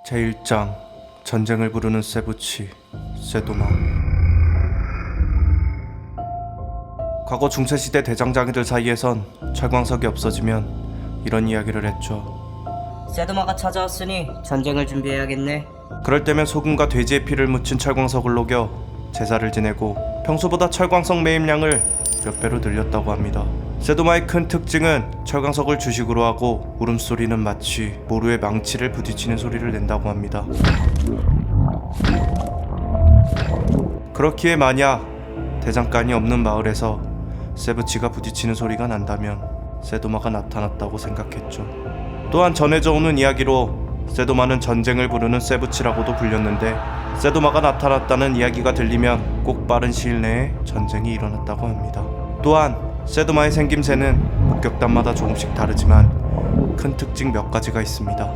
제1장 전쟁을 부르는 세부치 세도마. 과거 중세시대 대장장이들 사이에선 철광석이 없어지면 이런 이야기를 했죠. 세도마가 찾아왔으니 전쟁을 준비해야겠네. 그럴 때면 소금과 돼지의 피를 묻힌 철광석을 녹여 제사를 지내고 평소보다 철광석 매입량을 몇 배로 늘렸다고 합니다. 세도마의 큰 특징은 철광석을 주식으로 하고 울음소리는 마치 모루에 망치를 부딪히는 소리를 낸다고 합니다. 그렇기에 만약 대장간이 없는 마을에서 세부치가 부딪히는 소리가 난다면 세도마가 나타났다고 생각했죠. 또한 전해져 오는 이야기로 세도마는 전쟁을 부르는 세부치라고도 불렸는데, 세도마가 나타났다는 이야기가 들리면 꼭 빠른 시일 내에 전쟁이 일어났다고 합니다. 또한 세도마의 생김새는 목격담마다 조금씩 다르지만 큰 특징 몇 가지가 있습니다.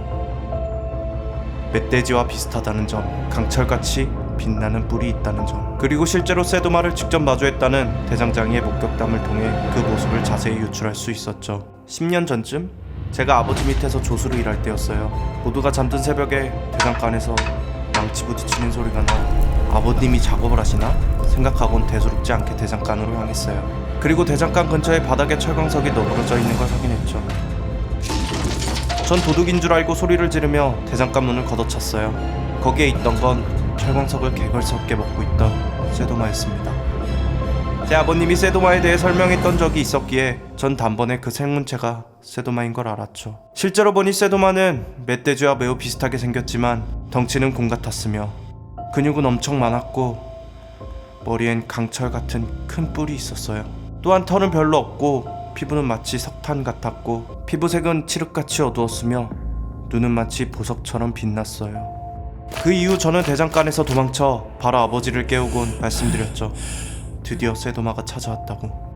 멧돼지와 비슷하다는 점, 강철같이 빛나는 뿔이 있다는 점, 그리고 실제로 세도마를 직접 마주했다는 대장장이의 목격담을 통해 그 모습을 자세히 유출할 수 있었죠. 10년 전쯤 제가 아버지 밑에서 조수로 일할 때였어요. 모두가 잠든 새벽에 대장간에서 망치 부딪히는 소리가 나 아버님이 작업을 하시나 생각하곤 대수롭지 않게 대장간으로 향했어요. 그리고 대장간 근처에 바닥에 철광석이 너그러져 있는 걸 확인했죠. 전 도둑인 줄 알고 소리를 지르며 대장간 문을 걷어찼어요. 거기에 있던 건 철광석을 개걸스럽게 먹고 있던 세도마였습니다. 제 아버님이 세도마에 대해 설명했던 적이 있었기에 전 단번에 그 생문체가 세도마인 걸 알았죠. 실제로 보니 세도마는 멧돼지와 매우 비슷하게 생겼지만 덩치는 곰 같았으며 근육은 엄청 많았고 머리엔 강철 같은 큰 뿔이 있었어요. 또한 털은 별로 없고 피부는 마치 석탄 같았고 피부색은 칠흑같이 어두웠으며 눈은 마치 보석처럼 빛났어요. 그 이후 저는 대장간에서 도망쳐 바로 아버지를 깨우곤 말씀드렸죠. 드디어 세도마가 찾아왔다고.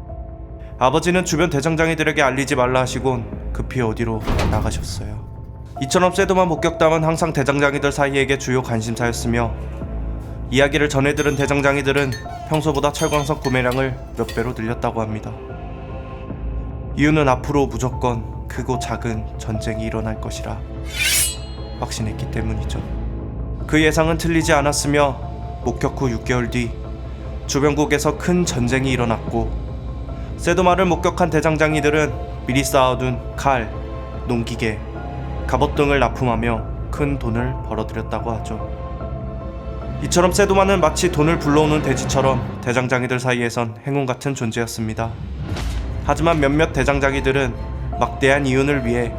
아버지는 주변 대장장이들에게 알리지 말라 하시곤 급히 어디로 나가셨어요. 이처럼 세도마 목격담은 항상 대장장이들 사이에게 주요 관심사였으며 이야기를 전해들은 대장장이들은 평소보다 철광석 구매량을 몇 배로 늘렸다고 합니다. 이유는 앞으로 무조건 크고 작은 전쟁이 일어날 것이라 확신했기 때문이죠. 그 예상은 틀리지 않았으며 목격 후 6개월 뒤 주변국에서 큰 전쟁이 일어났고, 세도마를 목격한 대장장이들은 미리 쌓아둔 칼, 농기계, 갑옷 등을 납품하며 큰 돈을 벌어들였다고 하죠. 이처럼 세도마는 마치 돈을 불러오는 돼지처럼 대장장이들 사이에선 행운 같은 존재였습니다. 하지만 몇몇 대장장이들은 막대한 이윤을 위해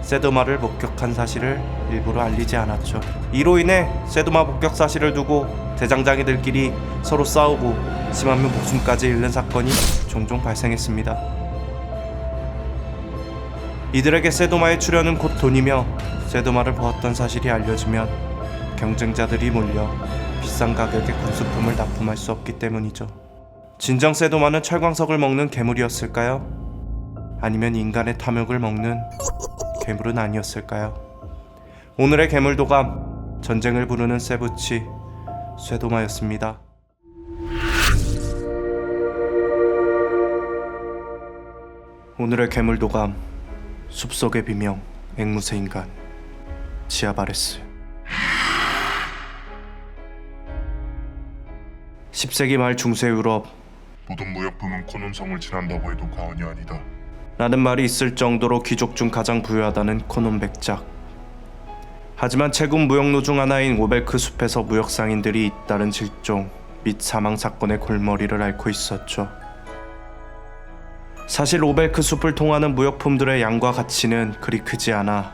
세도마를 목격한 사실을 일부러 알리지 않았죠. 이로 인해 세도마 목격 사실을 두고 대장장이들끼리 서로 싸우고 심하면 목숨까지 잃는 사건이 종종 발생했습니다. 이들에게 세도마의 출현은 곧 돈이며 세도마를 보았던 사실이 알려지면 경쟁자들이 몰려 비싼 가격의 군수품을 납품할 수 없기 때문이죠. 진정 세도마는 철광석을 먹는 괴물이었을까요? 아니면 인간의 탐욕을 먹는 괴물은 아니었을까요? 오늘의 괴물도감, 전쟁을 부르는 세부치 세도마였습니다. 오늘의 괴물도감, 숲속의 비명, 앵무새 인간, 지아바레스. 10세기 말 중세 유럽, 모든 무역품은 코논성을 지난다고 해도 과언이 아니다. 라는 말이 있을 정도로 귀족 중 가장 부유하다는 코논 백작. 하지만 최근 무역로 중 하나인 오벨크 숲에서 무역 상인들이 잇따른 실종 및 사망 사건의 골머리를 앓고 있었죠. 사실 오벨크 숲을 통하는 무역품들의 양과 가치는 그리 크지 않아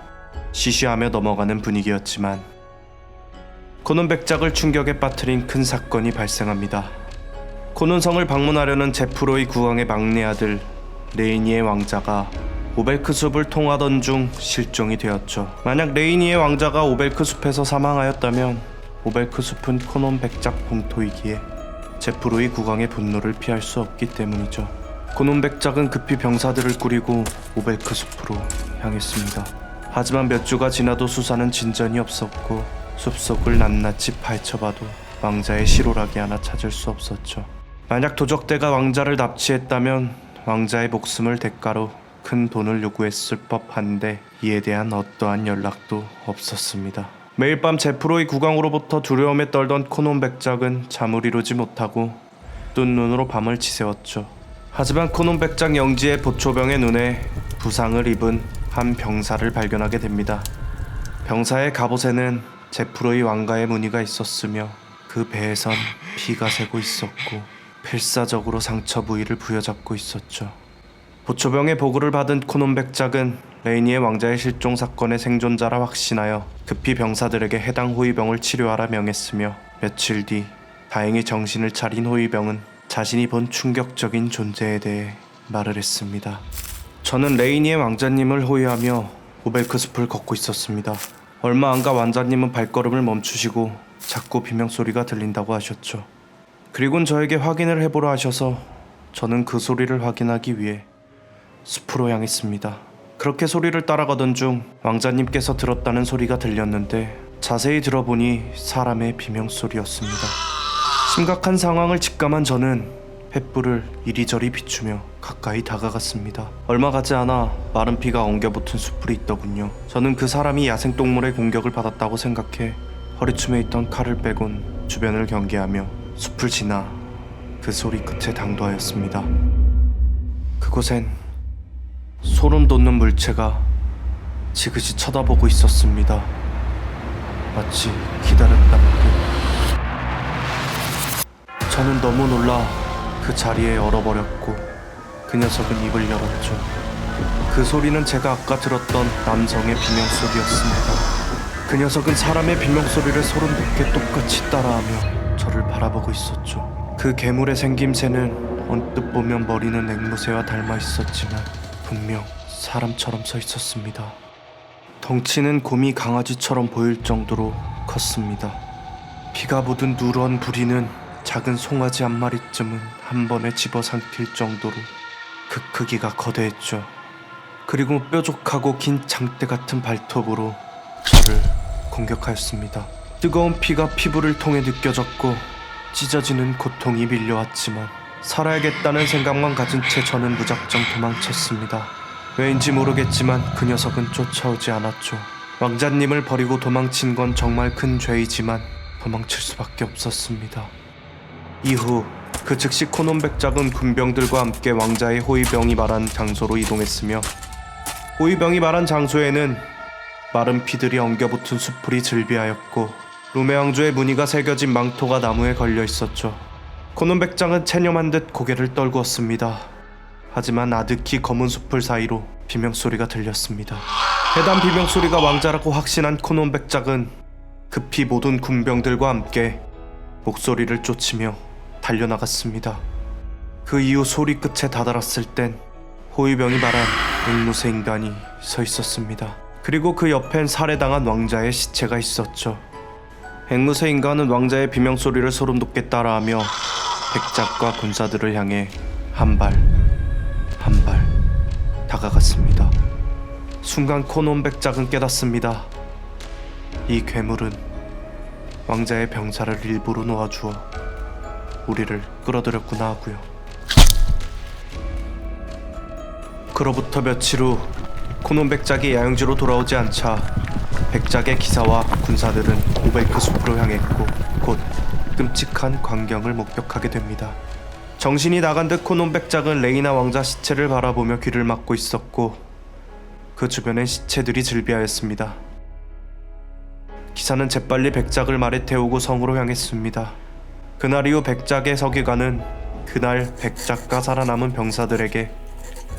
시시하며 넘어가는 분위기였지만 코논 백작을 충격에 빠뜨린 큰 사건이 발생합니다. 코논성을 방문하려는 제프로이 국왕의 막내 아들 레이니의 왕자가 오벨크 숲을 통하던 중 실종이 되었죠. 만약 레이니의 왕자가 오벨크 숲에서 사망하였다면 오벨크 숲은 코논 백작 공토이기에 제프로이 국왕의 분노를 피할 수 없기 때문이죠. 코논 백작은 급히 병사들을 꾸리고 오벨크 숲으로 향했습니다. 하지만 몇 주가 지나도 수사는 진전이 없었고 숲속을 낱낱이 파헤쳐봐도 왕자의 실오라기 하나 찾을 수 없었죠. 만약 도적대가 왕자를 납치했다면 왕자의 목숨을 대가로 큰 돈을 요구했을 법한데 이에 대한 어떠한 연락도 없었습니다. 매일 밤 제프로의 구강으로부터 두려움에 떨던 코논 백작은 잠을 이루지 못하고 뜬 눈으로 밤을 지새웠죠. 하지만 코논 백작 영지의 보초병의 눈에 부상을 입은 한 병사를 발견하게 됩니다. 병사의 갑옷에는 제프로의 왕가의 무늬가 있었으며 그 배에선 피가 새고 있었고 필사적으로 상처 부위를 부여잡고 있었죠. 보초병의 보고를 받은 코논 백작은 레이니의 왕자의 실종 사건의 생존자라 확신하여 급히 병사들에게 해당 호위병을 치료하라 명했으며 며칠 뒤 다행히 정신을 차린 호위병은 자신이 본 충격적인 존재에 대해 말을 했습니다. 저는 레이니의 왕자님을 호위하며 오벨크 숲을 걷고 있었습니다. 얼마 안가 왕자님은 발걸음을 멈추시고 자꾸 비명소리가 들린다고 하셨죠. 그리곤 저에게 확인을 해보라 하셔서 저는 그 소리를 확인하기 위해 숲으로 향했습니다. 그렇게 소리를 따라가던 중 왕자님께서 들었다는 소리가 들렸는데 자세히 들어보니 사람의 비명소리였습니다. 심각한 상황을 직감한 저는 횃불을 이리저리 비추며 가까이 다가갔습니다. 얼마 가지 않아 마른 피가 엉겨붙은 숯불이 있더군요. 저는 그 사람이 야생동물의 공격을 받았다고 생각해 허리춤에 있던 칼을 빼곤 주변을 경계하며 숲을 지나 그 소리 끝에 당도하였습니다. 그곳엔 소름 돋는 물체가 지그시 쳐다보고 있었습니다. 마치 기다렸다는 듯. 저는 너무 놀라 그 자리에 얼어버렸고 그 녀석은 입을 열었죠. 그 소리는 제가 아까 들었던 남성의 비명소리였습니다. 그 녀석은 사람의 비명소리를 소름 돋게 똑같이 따라하며 저를 바라보고 있었죠. 그 괴물의 생김새는 언뜻 보면 머리는 앵무새와 닮아 있었지만 분명 사람처럼 서 있었습니다. 덩치는 곰이 강아지처럼 보일 정도로 컸습니다. 피가 묻은 누런 부리는 작은 송아지 한 마리쯤은 한 번에 집어삼킬 정도로 그 크기가 거대했죠. 그리고 뾰족하고 긴 장대 같은 발톱으로 저를 공격하였습니다. 뜨거운 피가 피부를 통해 느껴졌고 찢어지는 고통이 밀려왔지만 살아야겠다는 생각만 가진 채 저는 무작정 도망쳤습니다. 왜인지 모르겠지만 그 녀석은 쫓아오지 않았죠. 왕자님을 버리고 도망친 건 정말 큰 죄이지만 도망칠 수밖에 없었습니다. 이후 그 즉시 코논 백작은 군병들과 함께 왕자의 호위병이 말한 장소로 이동했으며 호위병이 말한 장소에는 마른 피들이 엉겨붙은 숯불이 즐비하였고 루메 왕조의 무늬가 새겨진 망토가 나무에 걸려 있었죠. 코논 백작은 체념한 듯 고개를 떨구었습니다. 하지만 아득히 검은 숲을 사이로 비명소리가 들렸습니다. 해당 비명소리가 왕자라고 확신한 코논 백작은 급히 모든 군병들과 함께 목소리를 쫓으며 달려나갔습니다. 그 이후 소리 끝에 다다랐을 땐 호위병이 말한 앵무새 인간이 서 있었습니다. 그리고 그 옆엔 살해당한 왕자의 시체가 있었죠. 앵무새 인간은 왕자의 비명소리를 소름돋게 따라하며 백작과 군사들을 향해 한 발 한 발 다가갔습니다. 순간 코논 백작은 깨닫습니다. 이 괴물은 왕자의 병사를 일부러 놓아주어 우리를 끌어들였구나 하고요. 그로부터 며칠 후 코논 백작이 야영지로 돌아오지 않자 백작의 기사와 군사들은 오벨크 숲으로 향했고 곧 끔찍한 광경을 목격하게 됩니다. 정신이 나간 듯 코논 백작은 레이나 왕자 시체를 바라보며 귀를 막고 있었고 그 주변엔 시체들이 즐비하였습니다. 기사는 재빨리 백작을 말에 태우고 성으로 향했습니다. 그날 이후 백작의 서기관은 그날 백작과 살아남은 병사들에게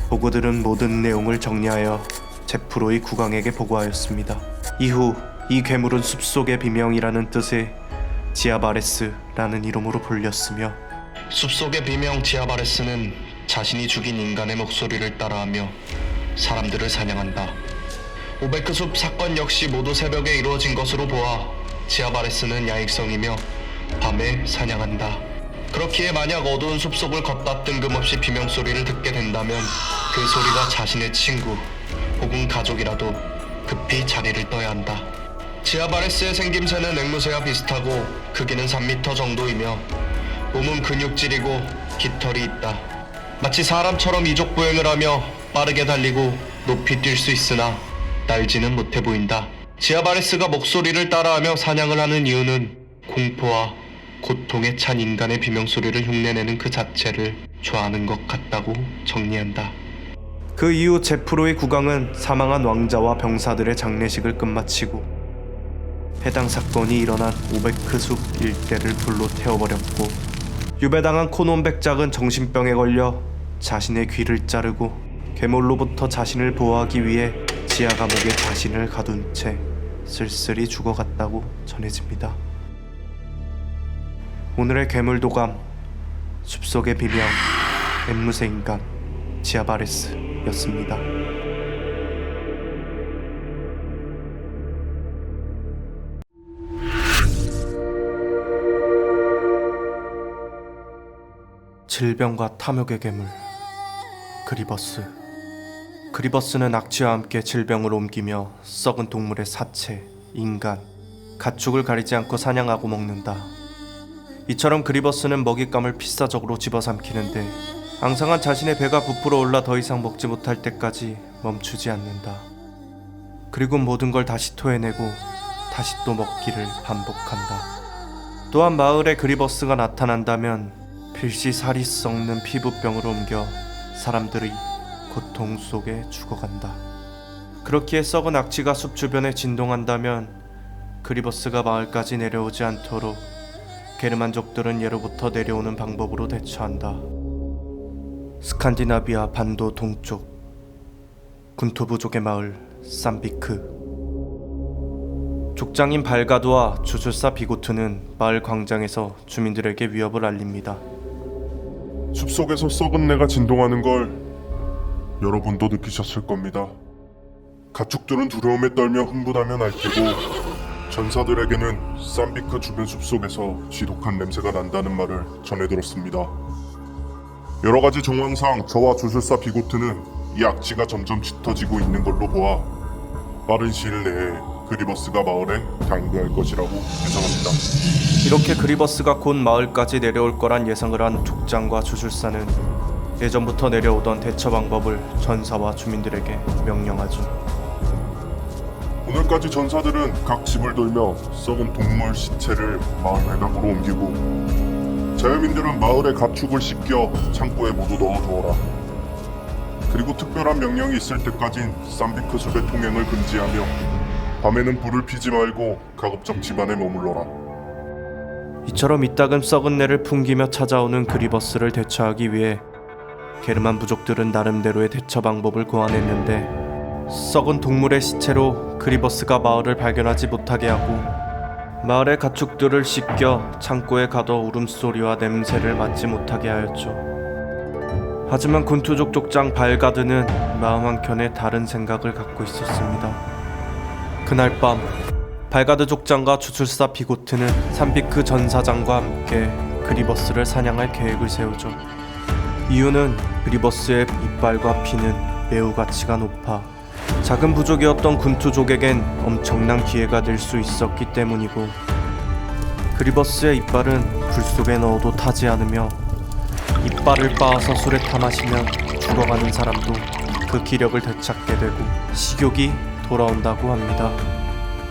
보고 들은 모든 내용을 정리하여 제프로의 국왕에게 보고하였습니다. 이후 이 괴물은 숲속의 비명이라는 뜻의 지아바레스라는 이름으로 불렸으며 숲속의 비명 지아바레스는 자신이 죽인 인간의 목소리를 따라하며 사람들을 사냥한다. 오베크 숲 사건 역시 모두 새벽에 이루어진 것으로 보아 지아바레스는 야익성이며 밤에 사냥한다. 그렇기에 만약 어두운 숲속을 걷다 뜬금없이 비명소리를 듣게 된다면 그 소리가 자신의 친구 혹은 가족이라도 급히 자리를 떠야 한다. 지아바레스의 생김새는 앵무새와 비슷하고 크기는 3m 정도이며 몸은 근육질이고 깃털이 있다. 마치 사람처럼 이족보행을 하며 빠르게 달리고 높이 뛸 수 있으나 날지는 못해 보인다. 지아바레스가 목소리를 따라하며 사냥을 하는 이유는 공포와 고통에 찬 인간의 비명소리를 흉내내는 그 자체를 좋아하는 것 같다고 정리한다. 그 이후 제프로의 국왕은 사망한 왕자와 병사들의 장례식을 끝마치고 해당 사건이 일어난 오베크 숲 일대를 불로 태워버렸고, 유배당한 코논 백작은 정신병에 걸려 자신의 귀를 자르고 괴물로부터 자신을 보호하기 위해 지하 감옥에 자신을 가둔 채 쓸쓸히 죽어갔다고 전해집니다. 오늘의 괴물도감, 숲속의 비명, 앵무새 인간 지아바레스였습니다. 질병과 탐욕의 괴물 그리버스. 그리버스는 악취와 함께 질병을 옮기며 썩은 동물의 사체, 인간, 가축을 가리지 않고 사냥하고 먹는다. 이처럼 그리버스는 먹잇감을 필사적으로 집어삼키는데 앙상한 자신의 배가 부풀어 올라 더 이상 먹지 못할 때까지 멈추지 않는다. 그리고 모든 걸 다시 토해내고 다시 또 먹기를 반복한다. 또한 마을에 그리버스가 나타난다면 필시 살이 썩는 피부병으로 옮겨 사람들의 고통 속에 죽어간다. 그렇기에 썩은 악취가 숲 주변에 진동한다면 그리버스가 마을까지 내려오지 않도록 게르만족들은 예로부터 내려오는 방법으로 대처한다. 스칸디나비아 반도 동쪽 군토 부족의 마을 삼비크. 족장인 발가드와 주술사 비고트는 마을 광장에서 주민들에게 위협을 알립니다. 숲속에서 썩은 내가 진동하는 걸 여러분도 느끼셨을 겁니다. 가축들은 두려움에 떨며 흥분하며 앓히고, 전사들에게는 삼비크 주변 숲속에서 지독한 냄새가 난다는 말을 전해 들었습니다. 여러가지 정황상 저와 주술사 비고트는 이 악취가 점점 짙어지고 있는 걸로 보아 빠른 시일 내에 그리버스가 마을에 당도할 것이라고 예상합니다. 이렇게 그리버스가 곧 마을까지 내려올 거란 예상을 한 족장과 주술사는 예전부터 내려오던 대처 방법을 전사와 주민들에게 명령하죠. 오늘까지 전사들은 각 집을 돌며 썩은 동물 시체를 마을 외곽으로 옮기고, 자유민들은 마을의 가축을 씻겨 창고에 모두 넣어두어라. 그리고 특별한 명령이 있을 때까진 삼비크 숲의 통행을 금지하며 밤에는 불을 피지 말고 가급적 집안에 머물러라. 이처럼 이따금 썩은 내를 풍기며 찾아오는 그리버스를 대처하기 위해 게르만 부족들은 나름대로의 대처 방법을 고안했는데, 썩은 동물의 시체로 그리버스가 마을을 발견하지 못하게 하고 마을의 가축들을 씻겨 창고에 가둬 울음소리와 냄새를 맡지 못하게 하였죠. 하지만 군투족 족장 발가드는 마음 한켠에 다른 생각을 갖고 있었습니다. 그날 밤 발가드 족장과 주술사 비고트는 삼비크 전사장과 함께 그리버스를 사냥할 계획을 세우죠. 이유는 그리버스의 이빨과 피는 매우 가치가 높아 작은 부족이었던 군투족에겐 엄청난 기회가 될 수 있었기 때문이고, 그리버스의 이빨은 불 속에 넣어도 타지 않으며 이빨을 빻아서 술에 타 마시면 죽어가는 사람도 그 기력을 되찾게 되고 식욕이 돌아온다고 합니다.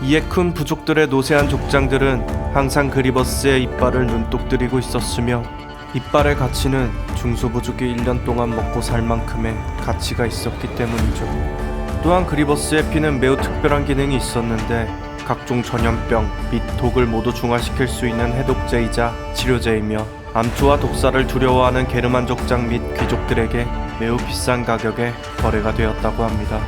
이에 큰 부족들의 노세한 족장들은 항상 그리버스의 이빨을 눈독 들이고 있었으며, 이빨의 가치는 중소부족이 1년 동안 먹고 살 만큼의 가치가 있었기 때문이죠. 또한 그리버스의 피는 매우 특별한 기능이 있었는데, 각종 전염병 및 독을 모두 중화시킬 수 있는 해독제이자 치료제이며 암투와 독사를 두려워하는 게르만 족장 및 귀족들에게 매우 비싼 가격에 거래가 되었다고 합니다.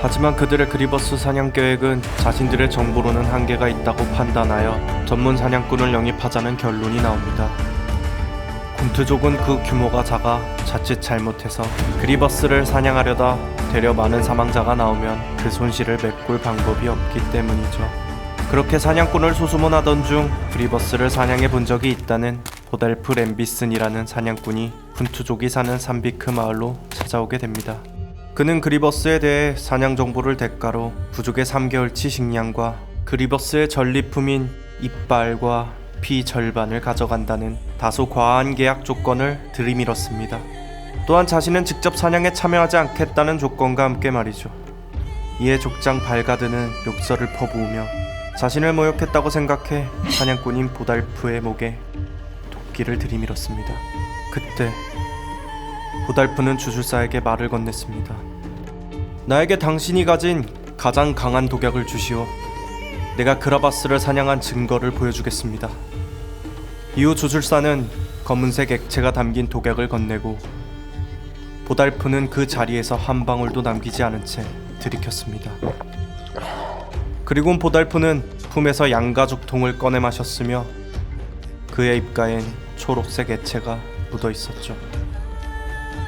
하지만 그들의 그리버스 사냥 계획은 자신들의 정보로는 한계가 있다고 판단하여 전문 사냥꾼을 영입하자는 결론이 나옵니다. 군투족은 그 규모가 작아 자칫 잘못해서 그리버스를 사냥하려다 되려 많은 사망자가 나오면 그 손실을 메꿀 방법이 없기 때문이죠. 그렇게 사냥꾼을 소수문하던 중 그리버스를 사냥해 본 적이 있다는 보달프 램비슨이라는 사냥꾼이 군투족이 사는 삼비크 마을로 찾아오게 됩니다. 그는 그리버스에 대해 사냥 정보를 대가로 부족의 3개월치 식량과 그리버스의 전리품인 이빨과 피 절반을 가져간다는 다소 과한 계약 조건을 들이밀었습니다. 또한 자신은 직접 사냥에 참여하지 않겠다는 조건과 함께 말이죠. 이에 족장 발가드는 욕설을 퍼부으며 자신을 모욕했다고 생각해 사냥꾼인 보달프의 목에 도끼를 들이밀었습니다. 그때 보달프는 주술사에게 말을 건넸습니다. 나에게 당신이 가진 가장 강한 독약을 주시오. 내가 그라바스를 사냥한 증거를 보여주겠습니다. 이후 주술사는 검은색 액체가 담긴 독약을 건네고 보달프는 그 자리에서 한 방울도 남기지 않은 채 들이켰습니다. 그리고 보달프는 품에서 양가죽통을 꺼내 마셨으며 그의 입가엔 초록색 액체가 묻어 있었죠.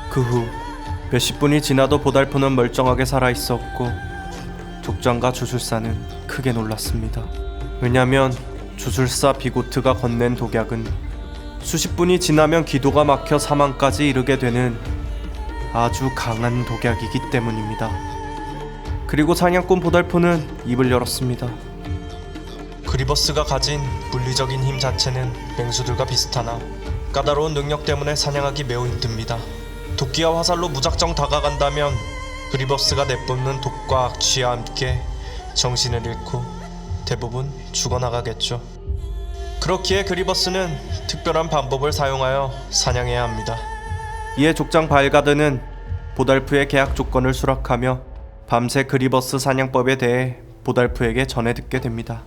그 후 몇십 분이 지나도 보달프는 멀쩡하게 살아있었고 족장과 주술사는 크게 놀랐습니다. 왜냐면 주술사 비고트가 건넨 독약은 수십 분이 지나면 기도가 막혀 사망까지 이르게 되는 아주 강한 독약이기 때문입니다. 그리고 사냥꾼 보달프는 입을 열었습니다. 그리버스가 가진 물리적인 힘 자체는 맹수들과 비슷하나 까다로운 능력 때문에 사냥하기 매우 힘듭니다. 도끼와 화살로 무작정 다가간다면 그리버스가 내뿜는 독과 악취와 함께 정신을 잃고 대부분 죽어나가겠죠. 그렇기에 그리버스는 특별한 방법을 사용하여 사냥해야 합니다. 이에 족장 발가드는 보달프의 계약 조건을 수락하며 밤새 그리버스 사냥법에 대해 보달프에게 전해 듣게 됩니다.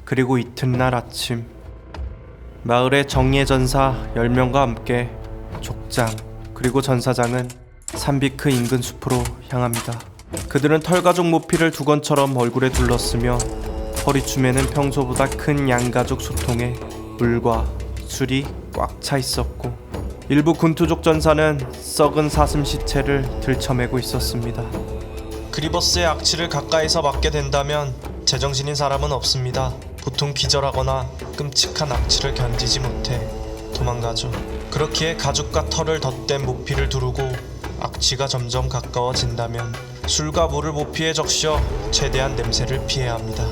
그리고 이튿날 아침 마을의 정예 전사 10명과 함께 족장 그리고 전사장은 산비크 인근 숲으로 향합니다. 그들은 털가죽 모피를 두건처럼 얼굴에 둘렀으며 허리춤에는 평소보다 큰 양가죽 소통에 물과 술이 꽉 차 있었고 일부 군투족 전사는 썩은 사슴 시체를 들쳐매고 있었습니다. 그리버스의 악취를 가까이서 맡게 된다면 제정신인 사람은 없습니다. 보통 기절하거나 끔찍한 악취를 견디지 못해 도망가죠. 그렇기에 가죽과 털을 덧댄 모피를 두르고 악취가 점점 가까워진다면 술과 물을 모피에 적셔 최대한 냄새를 피해야 합니다.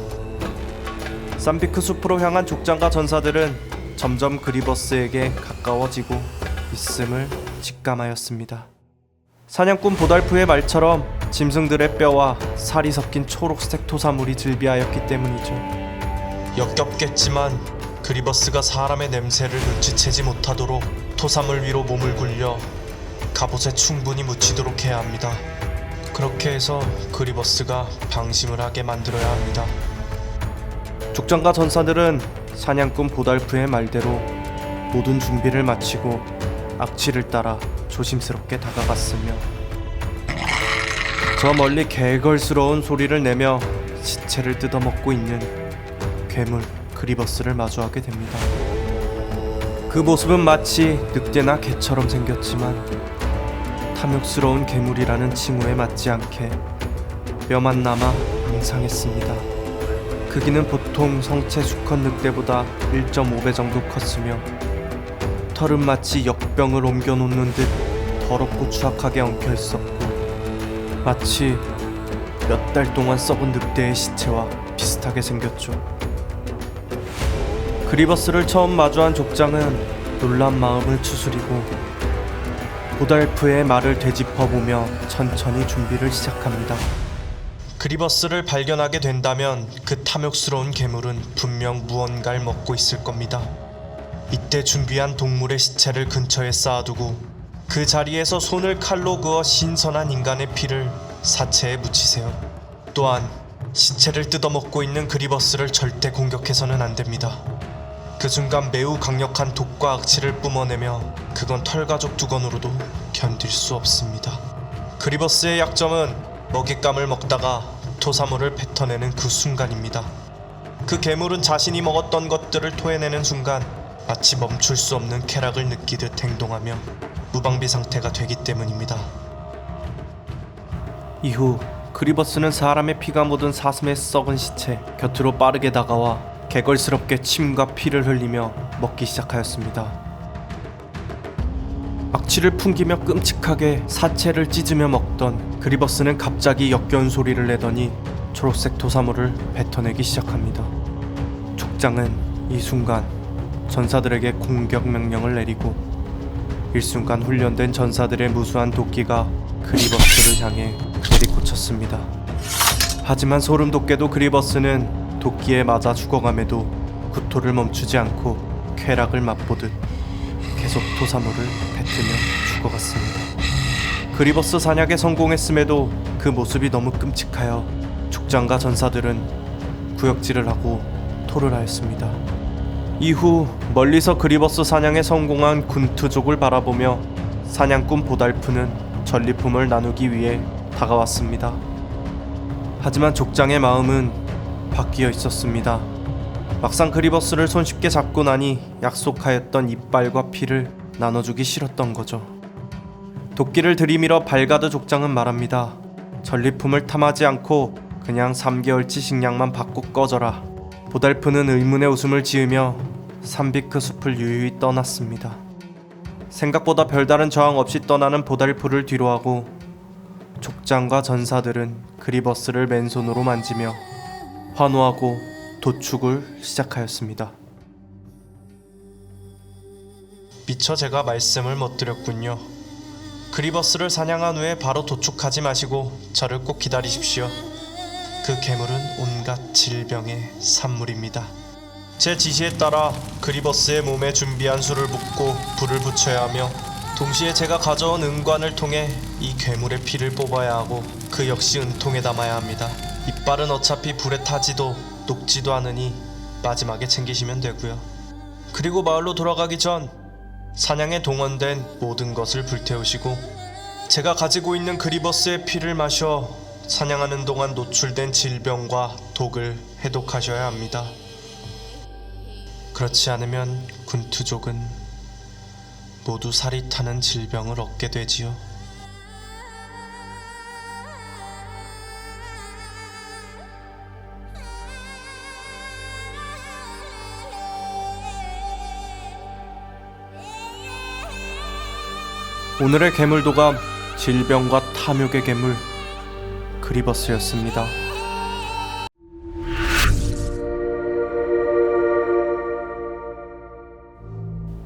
산비크 숲으로 향한 족장과 전사들은 점점 그리버스에게 가까워지고 있음을 직감하였습니다. 사냥꾼 보달프의 말처럼 짐승들의 뼈와 살이 섞인 초록색 토사물이 즐비하였기 때문이죠. 역겹겠지만 그리버스가 사람의 냄새를 눈치채지 못하도록 토사물 위로 몸을 굴려 갑옷에 충분히 묻히도록 해야 합니다. 그렇게 해서 그리버스가 방심을 하게 만들어야 합니다. 족장과 전사들은 사냥꾼 보달프의 말대로 모든 준비를 마치고 악취를 따라 조심스럽게 다가갔으며 저 멀리 개걸스러운 소리를 내며 시체를 뜯어먹고 있는 괴물 그리버스를 마주하게 됩니다. 그 모습은 마치 늑대나 개처럼 생겼지만 탐욕스러운 괴물이라는 칭호에 맞지 않게 뼈만 남아 앙상했습니다. 크기는 보통 성체 수컷 늑대보다 1.5배 정도 컸으며 털은 마치 역병을 옮겨놓는 듯 더럽고 추악하게 엉켜있었고 마치 몇 달 동안 썩은 늑대의 시체와 비슷하게 생겼죠. 그리버스를 처음 마주한 족장은 놀란 마음을 추스리고 보달프의 말을 되짚어보며 천천히 준비를 시작합니다. 그리버스를 발견하게 된다면 그 탐욕스러운 괴물은 분명 무언가를 먹고 있을 겁니다. 이때 준비한 동물의 시체를 근처에 쌓아두고 그 자리에서 손을 칼로 그어 신선한 인간의 피를 사체에 묻히세요. 또한 시체를 뜯어먹고 있는 그리버스를 절대 공격해서는 안 됩니다. 그 순간 매우 강력한 독과 악취를 뿜어내며 그건 털가죽 두건으로도 견딜 수 없습니다. 그리버스의 약점은 먹잇감을 먹다가 토사물을 뱉어내는 그 순간입니다. 그 괴물은 자신이 먹었던 것들을 토해내는 순간 마치 멈출 수 없는 쾌락을 느끼듯 행동하며 무방비 상태가 되기 때문입니다. 이후 그리버스는 사람의 피가 묻은 사슴의 썩은 시체 곁으로 빠르게 다가와 개걸스럽게 침과 피를 흘리며 먹기 시작하였습니다. 악취를 풍기며 끔찍하게 사체를 찢으며 먹던 그리버스는 갑자기 역겨운 소리를 내더니 초록색 토사물을 뱉어내기 시작합니다. 족장은 이 순간 전사들에게 공격 명령을 내리고 일순간 훈련된 전사들의 무수한 도끼가 그리버스를 향해 내리꽂혔습니다. 하지만 소름 돋게도 그리버스는 도끼에 맞아 죽어감에도 구토를 멈추지 않고 쾌락을 맛보듯 계속 토사물을 뱉으며 죽어갔습니다. 그리버스 사냥에 성공했음에도 그 모습이 너무 끔찍하여 족장과 전사들은 구역질을 하고 토를 하였습니다. 이후 멀리서 그리버스 사냥에 성공한 군트족을 바라보며 사냥꾼 보달프는 전리품을 나누기 위해 다가왔습니다. 하지만 족장의 마음은 바뀌어 있었습니다. 막상 그리버스를 손쉽게 잡고 나니 약속하였던 이빨과 피를 나눠주기 싫었던 거죠. 도끼를 들이밀어 발가드 족장은 말합니다. 전리품을 탐하지 않고 그냥 3개월치 식량만 받고 꺼져라. 보달프는 의문의 웃음을 지으며 산비크 숲을 유유히 떠났습니다. 생각보다 별다른 저항 없이 떠나는 보달프를 뒤로하고 족장과 전사들은 그리버스를 맨손으로 만지며 환호하고 도축을 시작하였습니다. 미처 제가 말씀을 못 드렸군요. 그리버스를 사냥한 후에 바로 도축하지 마시고 저를 꼭 기다리십시오. 그 괴물은 온갖 질병의 산물입니다. 제 지시에 따라 그리버스의 몸에 준비한 술을 붓고 불을 붙여야 하며 동시에 제가 가져온 은관을 통해 이 괴물의 피를 뽑아야 하고 그 역시 은통에 담아야 합니다. 이빨은 어차피 불에 타지도 녹지도 않으니 마지막에 챙기시면 되고요. 그리고 마을로 돌아가기 전 사냥에 동원된 모든 것을 불태우시고 제가 가지고 있는 그리버스의 피를 마셔 사냥하는 동안 노출된 질병과 독을 해독하셔야 합니다. 그렇지 않으면 군투족은 모두 살이 타는 질병을 얻게 되지요. 오늘의 괴물도감, 질병과 탐욕의 괴물 그리버스였습니다.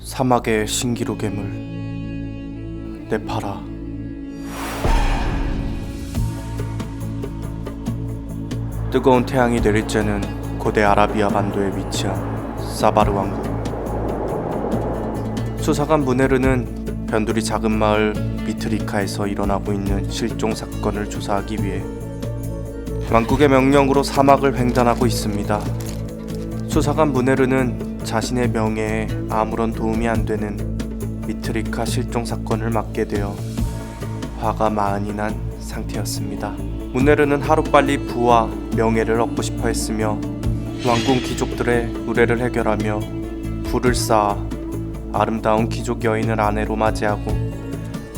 사막의 신기루 괴물 네파라. 뜨거운 태양이 내릴 째는 고대 아라비아 반도에 위치한 사바르 왕국. 수사관 무네르는 변두리 작은 마을 미트리카에서 일어나고 있는 실종 사건을 조사하기 위해 왕국의 명령으로 사막을 횡단하고 있습니다. 수사관 무네르는 자신의 명예에 아무런 도움이 안 되는 미트리카 실종 사건을 맡게 되어 화가 많이 난 상태였습니다. 무네르는 하루빨리 부와 명예를 얻고 싶어 했으며 왕궁 귀족들의 의뢰를 해결하며 불을 쌓아 아름다운 귀족 여인을 아내로 맞이하고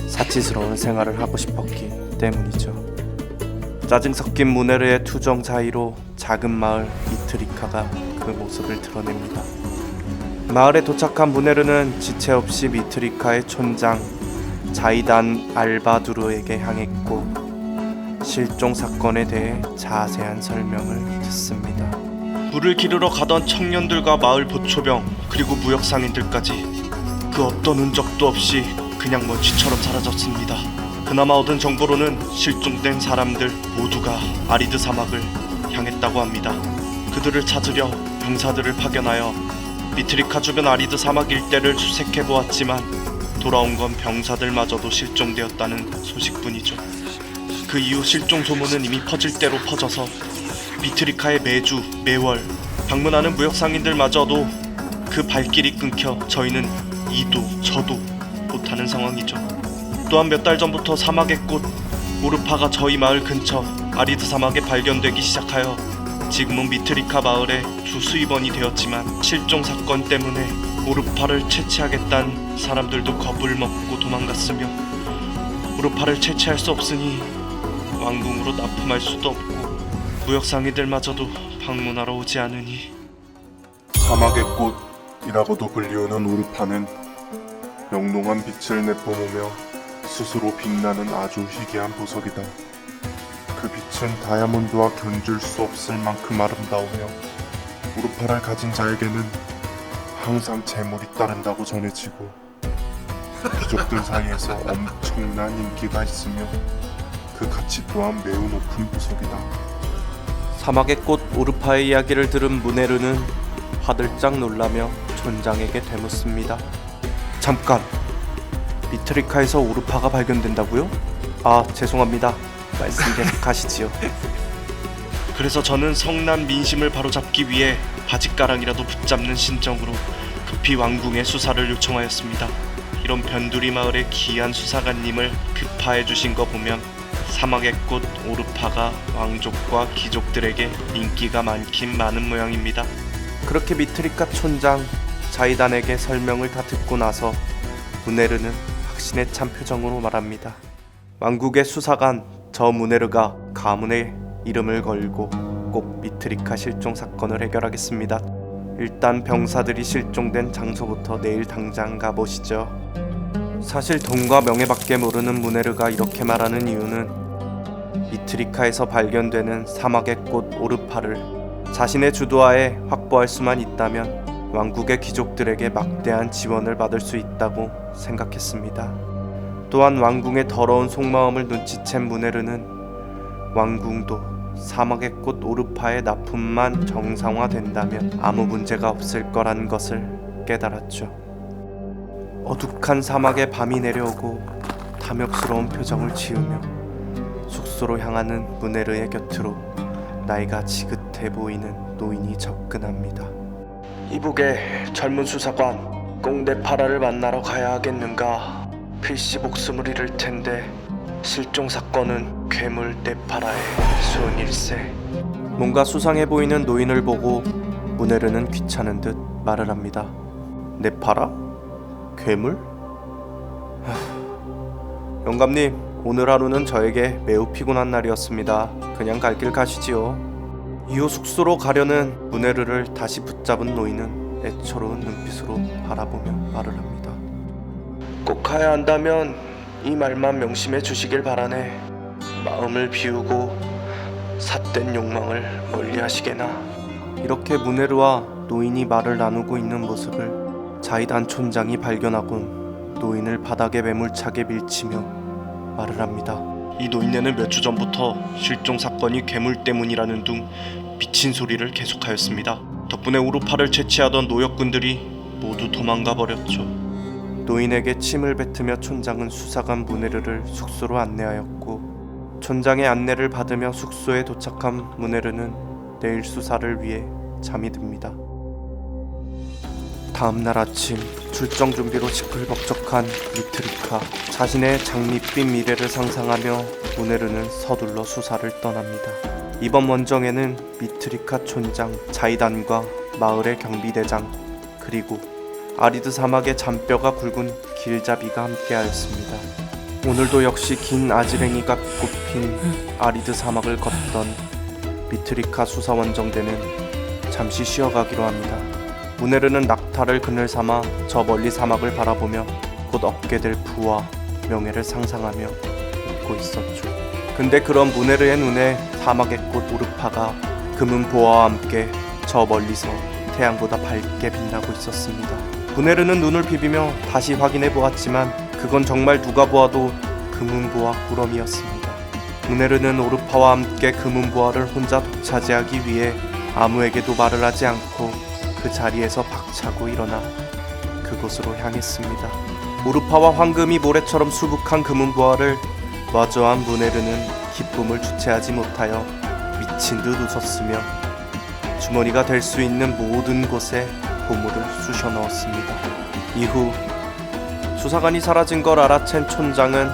사치스러운 생활을 하고 싶었기 때문이죠. 짜증 섞인 무네르의 투정 자의로 작은 마을 미트리카가 그 모습을 드러냅니다. 마을에 도착한 무네르는 지체 없이 미트리카의 촌장 자이단 알바두르에게 향했고 실종 사건에 대해 자세한 설명을 듣습니다. 물을 기르러 가던 청년들과 마을 보초병 그리고 무역 상인들까지 그 어떤 흔적도 없이 그냥 먼지처럼 사라졌습니다. 그나마 얻은 정보로는 실종된 사람들 모두가 아리드 사막을 향했다고 합니다. 그들을 찾으려 병사들을 파견하여 미트리카 주변 아리드 사막 일대를 수색해보았지만 돌아온 건 병사들마저도 실종되었다는 소식뿐이죠. 그 이후 실종 소문은 이미 퍼질 대로 퍼져서 미트리카에 매주 매월 방문하는 무역 상인들마저도 그 발길이 끊겨 저희는 이도 저도 못하는 상황이죠. 또한 몇 달 전부터 사막의 꽃 오르파가 저희 마을 근처 아리드 사막에 발견되기 시작하여 지금은 미트리카 마을의 주 수입원이 되었지만 실종 사건 때문에 오르파를 채취하겠다는 사람들도 겁을 먹고 도망갔으며 오르파를 채취할 수 없으니 왕궁으로 납품할 수도 없고 무역 상인들마저도 방문하러 오지 않으니 사막의 꽃이라고도 불리우는 우르파는 영롱한 빛을 내뿜으며 스스로 빛나는 아주 희귀한 보석이다. 그 빛은 다이아몬드와 견줄 수 없을 만큼 아름다우며 우르파를 가진 자에게는 항상 재물이 따른다고 전해지고 귀족들 사이에서 엄청난 인기가 있으며 그 가치 또한 매우 높은 보석이다. 사막의 꽃 오르파의 이야기를 들은 무네르는 화들짝 놀라며 촌장에게 되묻습니다. 잠깐! 미트리카에서 오르파가 발견된다고요? 아, 죄송합니다. 말씀 계속하시지요. 그래서 저는 성난 민심을 바로잡기 위해 바짓가랑이라도 붙잡는 심정으로 급히 왕궁에 수사를 요청하였습니다. 이런 변두리 마을의 귀한 수사관님을 급파해 주신 거 보면 사막의 꽃 오르파가 왕족과 귀족들에게 인기가 많긴 많은 모양입니다. 그렇게 미트리카 촌장 자이단에게 설명을 다 듣고 나서 무네르는 확신에 찬 표정으로 말합니다. 왕국의 수사관 저 무네르가 가문의 이름을 걸고 꼭 미트리카 실종 사건을 해결하겠습니다. 일단 병사들이 실종된 장소부터 내일 당장 가보시죠. 사실 돈과 명예밖에 모르는 무네르가 이렇게 말하는 이유는 미트리카에서 발견되는 사막의 꽃 오르파를 자신의 주도하에 확보할 수만 있다면 왕국의 귀족들에게 막대한 지원을 받을 수 있다고 생각했습니다. 또한 왕궁의 더러운 속마음을 눈치챈 무네르는 왕궁도 사막의 꽃 오르파의 납품만 정상화된다면 아무 문제가 없을 거란 것을 깨달았죠. 어둑한 사막에 밤이 내려오고 탐욕스러운 표정을 지으며 숙소로 향하는 무네르의 곁으로 나이가 지긋해 보이는 노인이 접근합니다. 이북의 젊은 수사관 꼭 네파라를 만나러 가야 하겠는가? 필시 목숨을 잃을 텐데 실종 사건은 괴물 네파라의 수은일세. 뭔가 수상해 보이는 노인을 보고 무네르는 귀찮은 듯 말을 합니다. 네파라? 괴물? 영감님, 오늘 하루는 저에게 매우 피곤한 날이었습니다. 그냥 갈 길 가시지요. 이후 숙소로 가려는 무네르를 다시 붙잡은 노인은 애처로운 눈빛으로 바라보며 말을 합니다. 꼭 가야 한다면 이 말만 명심해 주시길 바라네. 마음을 비우고 삿된 욕망을 멀리 하시게나. 이렇게 무네르와 노인이 말을 나누고 있는 모습을 자이단 촌장이 발견하곤 노인을 바닥에 매몰차게 밀치며 말을 합니다. 이 노인네는 몇 주 전부터 실종 사건이 괴물 때문이라는 둥 미친 소리를 계속하였습니다. 덕분에 오르파를 채취하던 노역군들이 모두 도망가 버렸죠. 노인에게 침을 뱉으며 촌장은 수사관 무네르를 숙소로 안내하였고, 촌장의 안내를 받으며 숙소에 도착한 무네르는 내일 수사를 위해 잠이 듭니다. 다음날 아침 출정 준비로 시끌벅적한 미트리카. 자신의 장밋빛 미래를 상상하며 무네르는 서둘러 수사를 떠납니다. 이번 원정에는 미트리카 촌장 자이단과 마을의 경비대장, 그리고 아리드 사막의 잔뼈가 굵은 길잡이가 함께하였습니다. 오늘도 역시 긴 아지랭이가 꼽힌 아리드 사막을 걷던 미트리카 수사 원정대는 잠시 쉬어가기로 합니다. 무네르는 낙타를 그늘 삼아 저 멀리 사막을 바라보며 곧 얻게 될 부와 명예를 상상하며 웃고 있었죠. 근데 그런 무네르의 눈에 사막의 꽃 오르파가 금은 보화와 함께 저 멀리서 태양보다 밝게 빛나고 있었습니다. 무네르는 눈을 비비며 다시 확인해 보았지만 그건 정말 누가 보아도 금은 보화 꾸러미였습니다. 무네르는 오르파와 함께 금은 보화를 혼자 독차지하기 위해 아무에게도 말을 하지 않고 그 자리에서 박차고 일어나 그곳으로 향했습니다. 오르파와 황금이 모래처럼 수북한 금은 보화를 마주한 무네르는 기쁨을 주체하지 못하여 미친 듯 웃었으며 주머니가 될 수 있는 모든 곳에 보물을 쑤셔 넣었습니다. 이후 수사관이 사라진 걸 알아챈 촌장은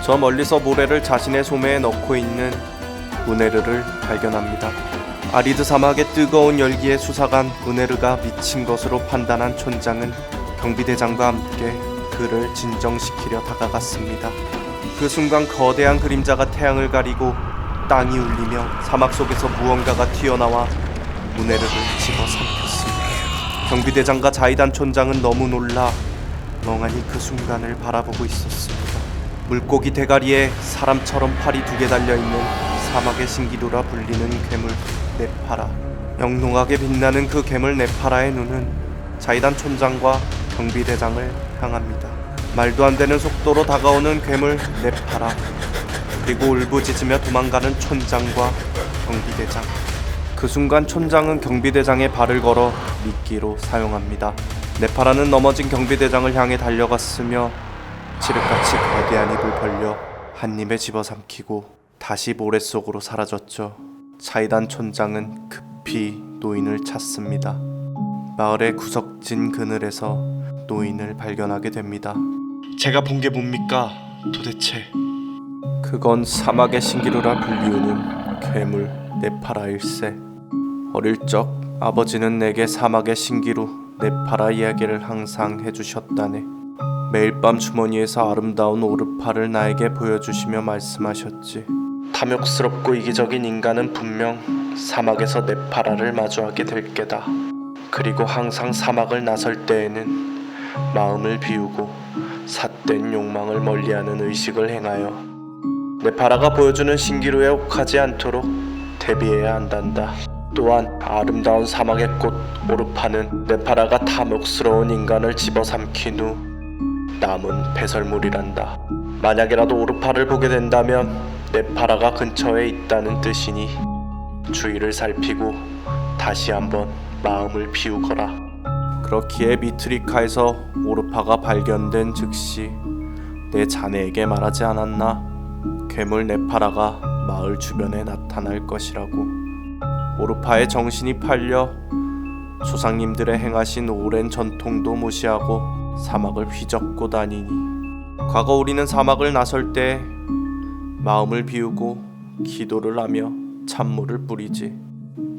저 멀리서 모래를 자신의 소매에 넣고 있는 무네르를 발견합니다. 아리드 사막의 뜨거운 열기에 수사관 무네르가 미친 것으로 판단한 촌장은 경비대장과 함께 그를 진정시키려 다가갔습니다. 그 순간 거대한 그림자가 태양을 가리고 땅이 울리며 사막 속에서 무언가가 튀어나와 무네르를 집어삼켰습니다. 경비대장과 자이단 촌장은 너무 놀라 멍하니 그 순간을 바라보고 있었습니다. 물고기 대가리에 사람처럼 팔이 2개 달려있는 사막의 신기루라 불리는 괴물 네파라. 영롱하게 빛나는 그 괴물 네파라의 눈은 자이단 촌장과 경비대장을 향합니다. 말도 안 되는 속도로 다가오는 괴물 네파라, 그리고 울부짖으며 도망가는 촌장과 경비대장. 그 순간 촌장은 경비대장의 발을 걸어 미끼로 사용합니다. 네파라는 넘어진 경비대장을 향해 달려갔으며 칠흑같이 거대한 입을 벌려 한 입에 집어삼키고 다시 모래 속으로 사라졌죠. 자이단 촌장은 급히 노인을 찾습니다. 마을의 구석진 그늘에서 노인을 발견하게 됩니다. 제가 본 게 뭡니까? 도대체? 그건 사막의 신기루라 불리우는 괴물 네파라일세. 어릴 적 아버지는 내게 사막의 신기루 네파라 이야기를 항상 해주셨다네. 매일 밤 주머니에서 아름다운 오르파를 나에게 보여주시며 말씀하셨지. 탐욕스럽고 이기적인 인간은 분명 사막에서 네파라를 마주하게 될 게다. 그리고 항상 사막을 나설 때에는 마음을 비우고 삿된 욕망을 멀리하는 의식을 행하여 네파라가 보여주는 신기루에 혹하지 않도록 대비해야 한단다. 또한 아름다운 사막의 꽃 오르파는 네파라가 탐욕스러운 인간을 집어삼킨 후 남은 배설물이란다. 만약이라도 오르파를 보게 된다면 네파라가 근처에 있다는 뜻이니 주위를 살피고 다시 한번 마음을 비우거라. 그렇기에 미트리카에서 오르파가 발견된 즉시 내 자네에게 말하지 않았나? 괴물 네파라가 마을 주변에 나타날 것이라고. 오르파의 정신이 팔려 조상님들의 행하신 오랜 전통도 무시하고 사막을 휘젓고 다니니 과거 우리는 사막을 나설 때 마음을 비우고 기도를 하며 찬물을 뿌리지.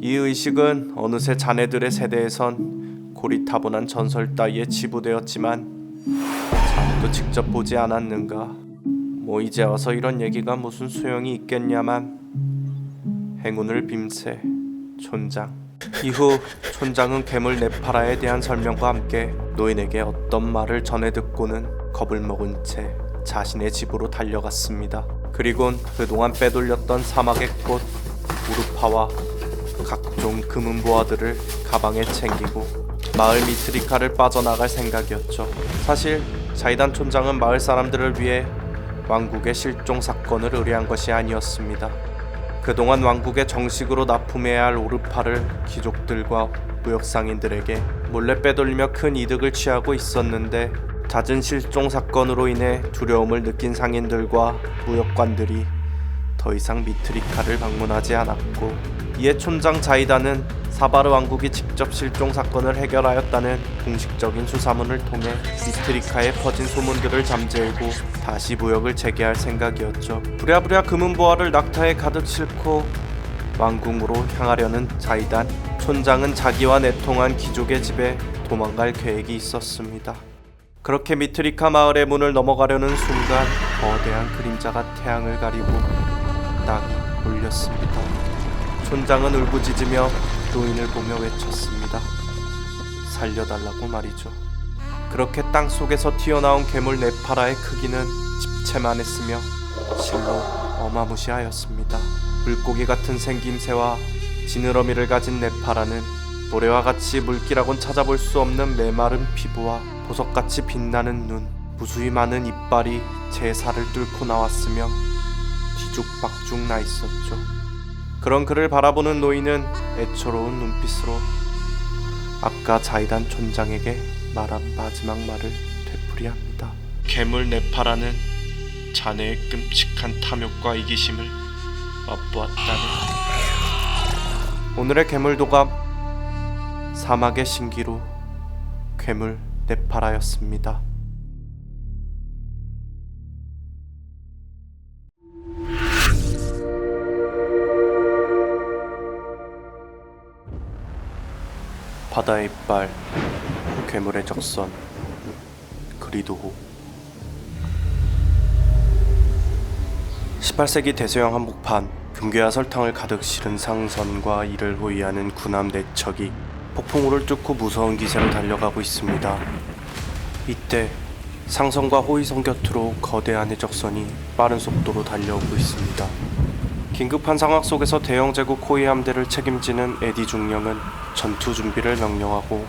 이 의식은 어느새 자네들의 세대에선 고리타분한 전설 따위에 지부되었지만 자네도 직접 보지 않았는가? 뭐 이제 와서 이런 얘기가 무슨 소용이 있겠냐만. 행운을 빔세 촌장. 이후 촌장은 괴물 네파라에 대한 설명과 함께 노인에게 어떤 말을 전해 듣고는 겁을 먹은 채 자신의 집으로 달려갔습니다. 그리곤 그동안 빼돌렸던 사막의 꽃 우르파와 각종 금은보화들을 가방에 챙기고 마을 미트리카를 빠져나갈 생각이었죠. 사실 자이단 촌장은 마을 사람들을 위해 왕국의 실종 사건을 의뢰한 것이 아니었습니다. 그동안 왕국에 정식으로 납품해야 할 오르파를 귀족들과 무역상인들에게 몰래 빼돌리며 큰 이득을 취하고 있었는데 잦은 실종 사건으로 인해 두려움을 느낀 상인들과 무역관들이 더 이상 미트리카를 방문하지 않았고, 이에 촌장 자이다는 사바르 왕국이 직접 실종 사건을 해결하였다는 공식적인 수사문을 통해 미트리카에 퍼진 소문들을 잠재우고 다시 무역을 재개할 생각이었죠. 부랴부랴 금은보화를 낙타에 가득 싣고 왕궁으로 향하려는 자이단 촌장은 자기와 내통한 귀족의 집에 도망갈 계획이 있었습니다. 그렇게 미트리카 마을의 문을 넘어가려는 순간 거대한 그림자가 태양을 가리고 땅이 울렸습니다. 촌장은 울부짖으며 노인을 보며 외쳤습니다. 살려달라고 말이죠. 그렇게 땅 속에서 튀어나온 괴물 네파라의 크기는 집채만했으며 실로 어마무시하였습니다. 물고기 같은 생김새와 지느러미를 가진 네파라는 모래와 같이 물기라곤 찾아볼 수 없는 메마른 피부와 보석같이 빛나는 눈, 무수히 많은 이빨이 제 살을 뚫고 나왔으며 뒤죽박죽 나 있었죠. 그런 그를 바라보는 노인은 애처로운 눈빛으로 아까 자이단 촌장에게 말한 마지막 말을 되풀이합니다. 괴물 네파라는 자네의 끔찍한 탐욕과 이기심을 맛보았다네. 오늘의 괴물도감, 사막의 신기루 괴물 네파라였습니다. 바다의 이빨, 괴물의 적선, 그리도호. 18세기 대서양 한복판, 금괴와 설탕을 가득 실은 상선과 이를 호위하는 군함 4척이 폭풍우를 뚫고 무서운 기세로 달려가고 있습니다. 이때 상선과 호위선 곁으로 거대한 해적선이 빠른 속도로 달려오고 있습니다. 긴급한 상황 속에서 대형 제국 호위 함대를 책임지는 에디 중령은 전투 준비를 명령하고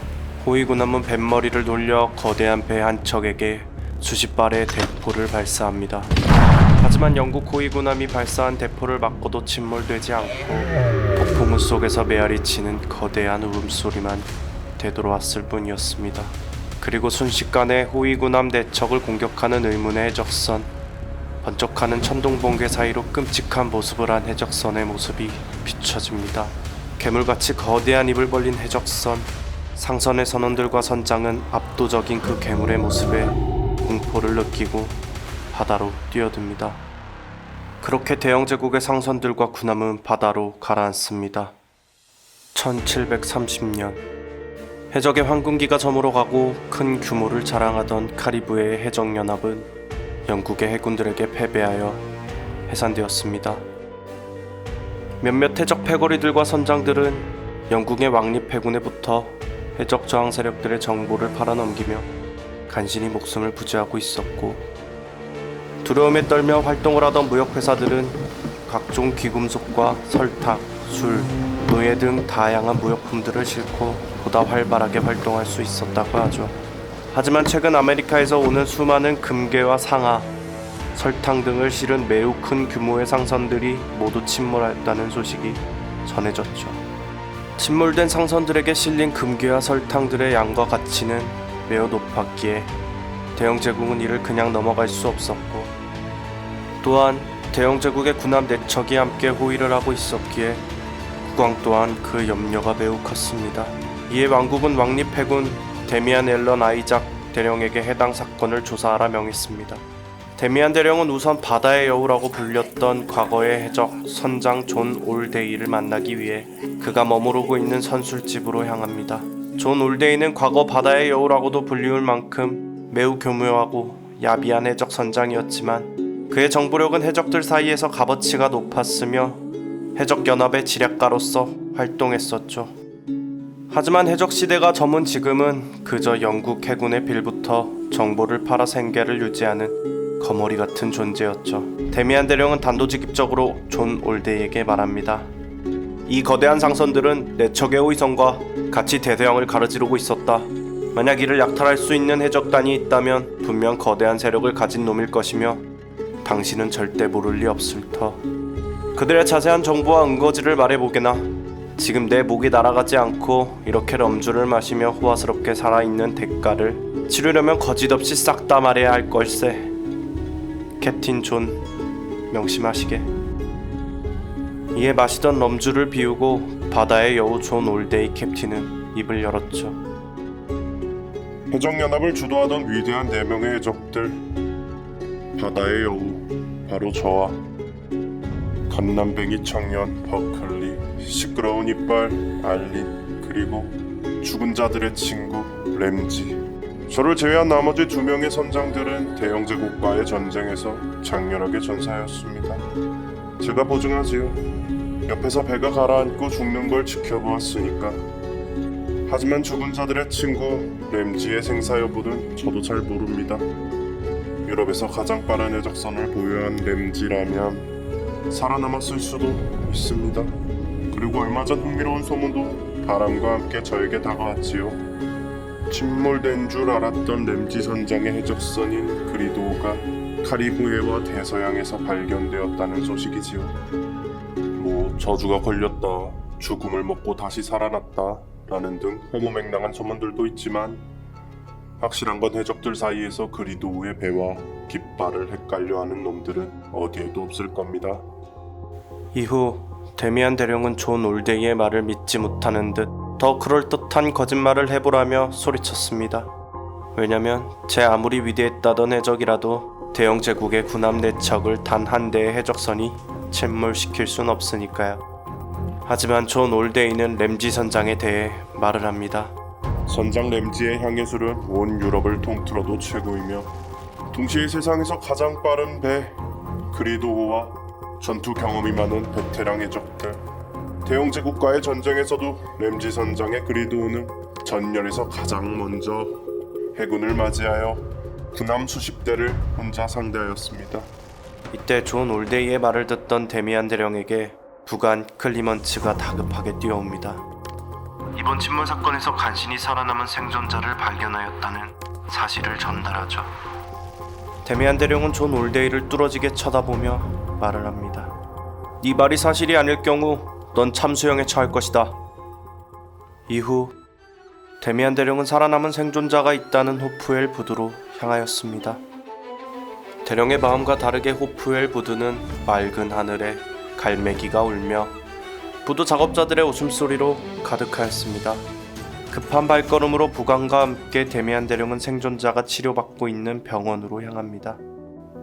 호위 군함은 뱃머리를 돌려 거대한 배 한 척에게 수십 발의 대포를 발사합니다. 하지만 영국 호위 군함이 발사한 대포를 맞고도 침몰되지 않고 폭우 속에서 메아리 치는 거대한 울음소리만 되돌아왔을 뿐이었습니다. 그리고 순식간에 호위군함 4척을 공격하는 의문의 해적선, 번쩍하는 천둥번개 사이로 끔찍한 모습을 한 해적선의 모습이 비춰집니다. 괴물같이 거대한 입을 벌린 해적선, 상선의 선원들과 선장은 압도적인 그 괴물의 모습에 공포를 느끼고 바다로 뛰어듭니다. 그렇게 대영제국의 상선들과 군함은 바다로 가라앉습니다. 1730년 해적의 황금기가 저물어가고 큰 규모를 자랑하던 카리브해의 해적연합은 영국의 해군들에게 패배하여 해산되었습니다. 몇몇 해적 패거리들과 선장들은 영국의 왕립 해군에 붙어 해적 저항 세력들의 정보를 팔아넘기며 간신히 목숨을 부지하고 있었고, 두려움에 떨며 활동을 하던 무역회사들은 각종 귀금속과 설탕, 술, 노예 등 다양한 무역품들을 싣고 보다 활발하게 활동할 수 있었다고 하죠. 하지만 최근 아메리카에서 오는 수많은 금괴와 상아, 설탕 등을 실은 매우 큰 규모의 상선들이 모두 침몰하였다는 소식이 전해졌죠. 침몰된 상선들에게 실린 금괴와 설탕들의 양과 가치는 매우 높았기에 대영제국은 이를 그냥 넘어갈 수 없었고, 또한 대영제국의 군함 4척이 함께 호위를 하고 있었기에 국왕 또한 그 염려가 매우 컸습니다. 이에 왕국은 왕립 해군 데미안 앨런 아이작 대령에게 해당 사건을 조사하라 명했습니다. 데미안 대령은 우선 바다의 여우라고 불렸던 과거의 해적 선장 존 올데이를 만나기 위해 그가 머무르고 있는 선술집으로 향합니다. 존 올데이는 과거 바다의 여우라고도 불리울 만큼 매우 교묘하고 야비한 해적 선장이었지만 그의 정보력은 해적들 사이에서 값어치가 높았으며 해적연합의 지략가로서 활동했었죠. 하지만 해적시대가 저문 지금은 그저 영국 해군의 빌부터 정보를 팔아 생계를 유지하는 거머리 같은 존재였죠. 데미안 대령은 단도직입적으로 존 올데이에게 말합니다. 이 거대한 상선들은 4척의 호위선과 같이 대서양을 가로지르고 있었다. 만약 이를 약탈할 수 있는 해적단이 있다면 분명 거대한 세력을 가진 놈일 것이며 당신은 절대 모를 리 없을 터. 그들의 자세한 정보와 은거지를 말해보게나. 지금 내 목이 날아가지 않고 이렇게 럼주를 마시며 호화스럽게 살아있는 대가를 치르려면 거짓없이 싹 다 말해야 할 걸세. 캡틴 존, 명심하시게. 이에 마시던 럼주를 비우고 바다의 여우 존 올데이 캡틴은 입을 열었죠. 해적연합을 주도하던 위대한 4명의 해적들, 바다의 여우, 바로 저와 갓난뱅이 청년 버클리, 시끄러운 이빨 알린, 그리고 죽은 자들의 친구 램지. 저를 제외한 나머지 2명의 선장들은 대영제국과의 전쟁에서 장렬하게 전사하였습니다. 제가 보증하지요. 옆에서 배가 가라앉고 죽는 걸 지켜보았으니까. 하지만 죽은 자들의 친구 램지의 생사 여부는 저도 잘 모릅니다. 유럽에서 가장 빠른 해적선을 보유한 램지라면 살아남았을 수도 있습니다. 그리고 얼마 전 흥미로운 소문도 바람과 함께 저에게 다가왔지요. 침몰된 줄 알았던 램지 선장의 해적선인 그리도우가 카리브해와 대서양에서 발견되었다는 소식이지요. 저주가 걸렸다, 죽음을 먹고 다시 살아났다 라는 등 허무맹랑한 소문들도 있지만 확실한 건 해적들 사이에서 그리도우의 배와 깃발을 헷갈려하는 놈들은 어디에도 없을 겁니다. 이후 데미안 대령은 존 올데이의 말을 믿지 못하는 듯 더 그럴듯한 거짓말을 해보라며 소리쳤습니다. 왜냐면 제 아무리 위대했다던 해적이라도 대영제국의 군함 4척을 단 한 대의 해적선이 침몰시킬 순 없으니까요. 하지만 존 올데이는 램지 선장에 대해 말을 합니다. 선장 램지의 향예술은 온 유럽을 통틀어도 최고이며 동시에 세상에서 가장 빠른 배 그리도우와 전투 경험이 많은 베테랑 해적들, 대영제국과의 전쟁에서도 램지 선장의 그리도우는 전열에서 가장 먼저 해군을 맞이하여 군함 수십 대를 혼자 상대하였습니다. 이때 존 올데이의 말을 듣던 데미안 대령에게 부관 클리먼츠가 다급하게 뛰어옵니다. 이번 침몰 사건에서 간신히 살아남은 생존자를 발견하였다는 사실을 전달하죠. 데미안 대령은 존 올데이를 뚫어지게 쳐다보며 말을 합니다. 네 말이 사실이 아닐 경우 넌 참수형에 처할 것이다. 이후 데미안 대령은 살아남은 생존자가 있다는 호프엘 부두로 향하였습니다. 대령의 마음과 다르게 호프엘 부두는 맑은 하늘에 갈매기가 울며 부두 작업자들의 웃음소리로 가득하였습니다. 급한 발걸음으로 부관과 함께 데미안 대령은 생존자가 치료받고 있는 병원으로 향합니다.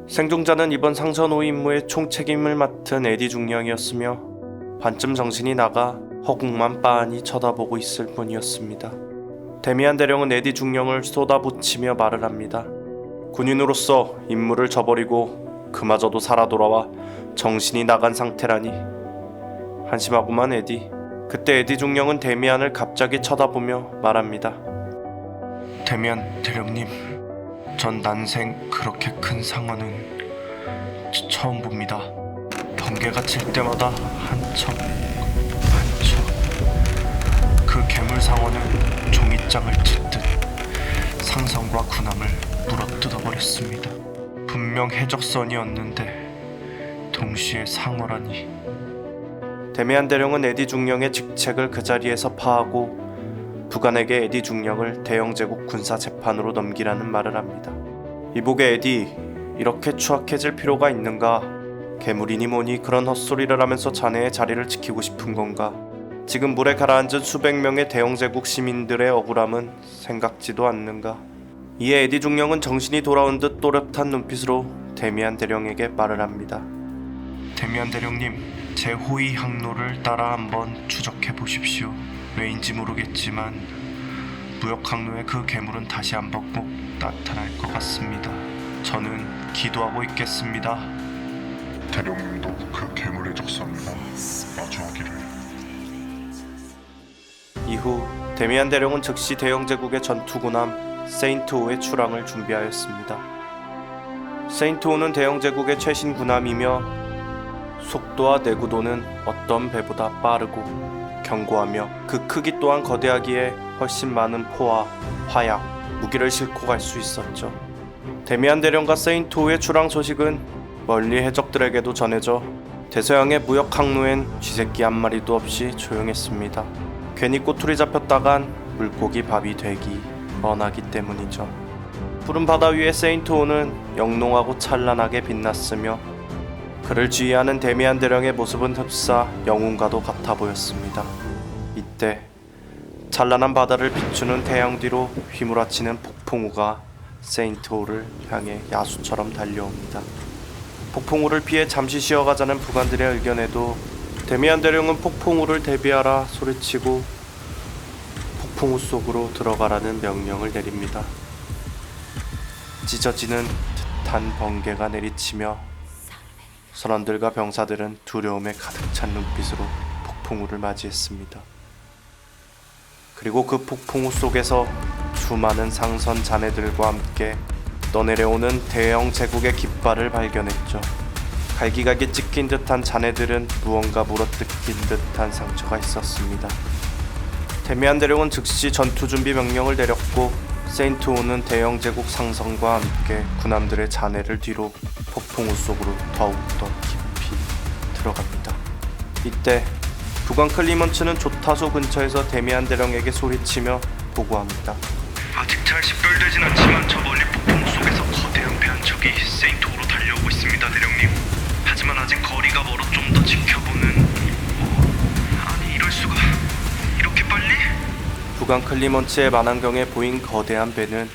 생존자는 이번 상선호 임무의 총책임을 맡은 에디 중령이었으며 반쯤 정신이 나가 허공만 빤히 쳐다보고 있을 뿐이었습니다. 데미안 대령은 에디 중령을 쏟아붙이며 말을 합니다. 군인으로서 임무를 저버리고 그마저도 살아 돌아와 정신이 나간 상태라니. 한심하구만 에디. 그때 에디 중령은 데미안을 갑자기 쳐다보며 말합니다. 데미안 대령님, 전 난생 그렇게 큰 상어는 처음 봅니다. 번개가 칠 때마다 한척 그 괴물 상어는 종이장을 찢듯 상성과 군함을 물어뜯어버렸습니다. 분명 해적선이었는데 동시에 상어라니. 데미안 대령은 에디 중령의 직책을 그 자리에서 파하고 부관에게 에디 중령을 대영제국 군사 재판으로 넘기라는 말을 합니다. 이보게 에디, 이렇게 추악해질 필요가 있는가? 괴물이니 뭐니 그런 헛소리를 하면서 자네의 자리를 지키고 싶은 건가? 지금 물에 가라앉은 수백 명의 대영제국 시민들의 억울함은 생각지도 않는가? 이에 에디 중령은 정신이 돌아온 듯 또렷한 눈빛으로 데미안 대령에게 말을 합니다. 데미안 대령님, 제 호의 항로를 따라 한번 추적해 보십시오. 왜인지 모르겠지만 무역 항로에 그 괴물은 다시 한번 꼭 나타날 것 같습니다. 저는 기도하고 있겠습니다. 대령님도 그 괴물의 적선과 마주하기를. 이후 데미안 대령은 즉시 대영제국의 전투군함 세인트호의 출항을 준비하였습니다. 세인트호는 대영제국의 최신 군함이며 속도와 내구도는 어떤 배보다 빠르고 견고하며 그 크기 또한 거대하기에 훨씬 많은 포와 화약, 무기를 싣고 갈 수 있었죠. 데미안 대령과 세인트호의 출항 소식은 멀리 해적들에게도 전해져 대서양의 무역 항로엔 쥐새끼 한 마리도 없이 조용했습니다. 괜히 꼬투리 잡혔다간 물고기 밥이 되기 뻔하기 때문이죠. 푸른 바다 위에 세인트호는 영롱하고 찬란하게 빛났으며 그를 지휘하는 데미안 대령의 모습은 흡사 영웅과도 같아 보였습니다. 이때 찬란한 바다를 비추는 태양 뒤로 휘몰아치는 폭풍우가 세인트호를 향해 야수처럼 달려옵니다. 폭풍우를 피해 잠시 쉬어가자는 부관들의 의견에도 데미안 대령은 폭풍우를 대비하라 소리치고 폭풍우 속으로 들어가라는 명령을 내립니다. 찢어지는 듯한 번개가 내리치며 선원들과 병사들은 두려움에 가득 찬 눈빛으로 폭풍우를 맞이했습니다. 그리고 그 폭풍우 속에서 수많은 상선 잔해들과 함께 떠내려오는 대영 제국의 깃발을 발견했죠. 갈기갈기 찢긴 듯한 잔해들은 무언가 물어뜯긴 듯한 상처가 있었습니다. 데미안 대령은 즉시 전투 준비 명령을 내렸고 세인트호는 대영 제국 상선과 함께 군함들의 잔해를 뒤로 폭풍우 속으로 더욱더 깊이 들어갑니다. 이때 부관 클리먼츠는 조타소 근처에서 데미안 대령에게 소리치며 보고합니다. 아직 잘 식별되진 않지만 저 멀리 폭풍우 속에서 거대한 배 한 척이 세인트호로 달려오고 있습니다, 대령님. 하지만 아직 거리가 멀어 좀 더 지켜보는... 아니 이럴 수가... 이렇게 빨리? 부관 클리먼츠의 만안경에 보인 거대한 배는